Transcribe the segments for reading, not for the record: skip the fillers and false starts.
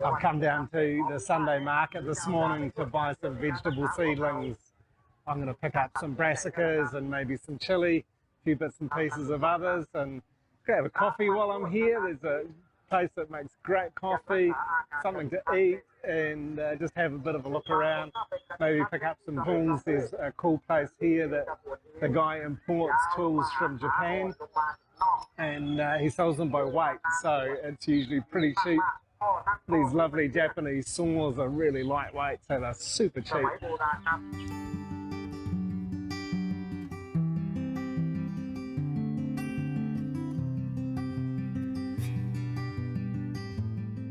I've come down to the Sunday market this morning to buy some vegetable seedlings. I'm going to pick up some brassicas and maybe some chili, a few bits and pieces of others, and grab a coffee while I'm here. There's a place that makes great coffee, something to eat, and just have a bit of a look around. Maybe pick up some tools. There's a cool place here that the guy imports tools from Japan, and he sells them by weight, so it's usually pretty cheap. These lovely Japanese saws are really lightweight, so they're super cheap.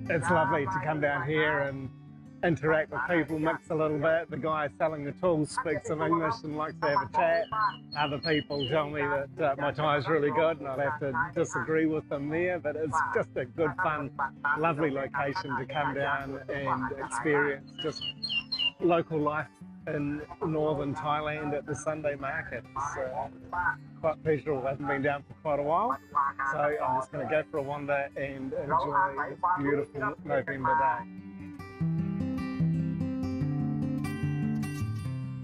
It's lovely to come down here and interact with people, mix a little bit. The guy selling the tools speaks some English and likes to have a chat. Other people tell me that my Thai is really good, and I'd have to disagree with them there, but it's just a good, fun, lovely location to come down and experience just local life in northern Thailand at the Sunday market. It's quite pleasurable. I haven't been down for quite a while, so I'm just going to go for a wander and enjoy this beautiful November day.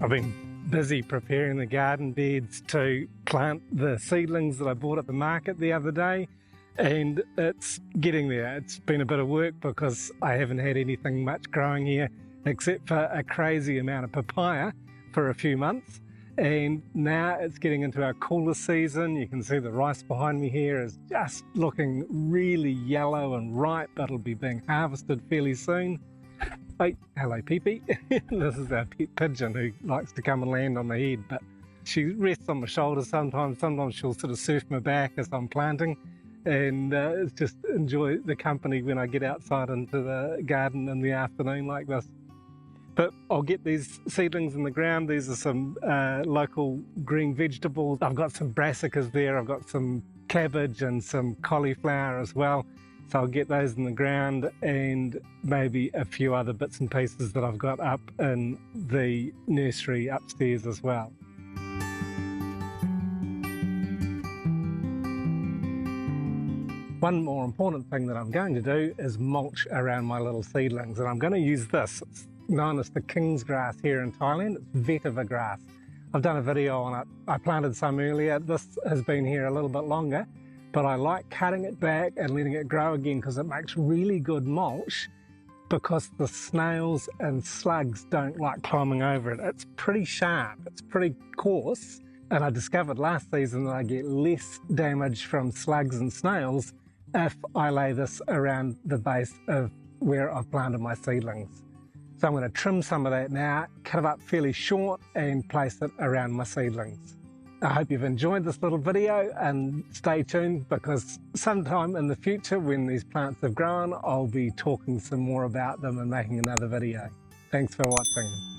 I've been busy preparing the garden beds to plant the seedlings that I bought at the market the other day, and it's getting there. It's been a bit of work because I haven't had anything much growing here except for a crazy amount of papaya for a few months, and now it's getting into our cooler season. You can see the rice behind me here is just looking really yellow and ripe. It'll be being harvested fairly soon. Hey, hello Pee-Pee. This is our pet pigeon who likes to come and land on the head, but she rests on my shoulder sometimes. Sometimes she'll sort of surf my back as I'm planting, and it's just enjoy the company when I get outside into the garden in the afternoon like this. But I'll get these seedlings in the ground. These are some local green vegetables. I've got some brassicas there. I've got some cabbage and some cauliflower as well. So I'll get those in the ground, and maybe a few other bits and pieces that I've got up in the nursery upstairs as well. One more important thing that I'm going to do is mulch around my little seedlings, and I'm going to use this. It's known as the king's grass here in Thailand. It's vetiver grass. I've done a video on it. I planted some earlier. This has been here a little bit longer, but I like cutting it back and letting it grow again because it makes really good mulch, because the snails and slugs don't like climbing over it. It's pretty sharp, it's pretty coarse, and I discovered last season that I get less damage from slugs and snails if I lay this around the base of where I've planted my seedlings. So I'm going to trim some of that now, cut it up fairly short and place it around my seedlings. I hope you've enjoyed this little video, and stay tuned because sometime in the future when these plants have grown, I'll be talking some more about them and making another video. Thanks for watching.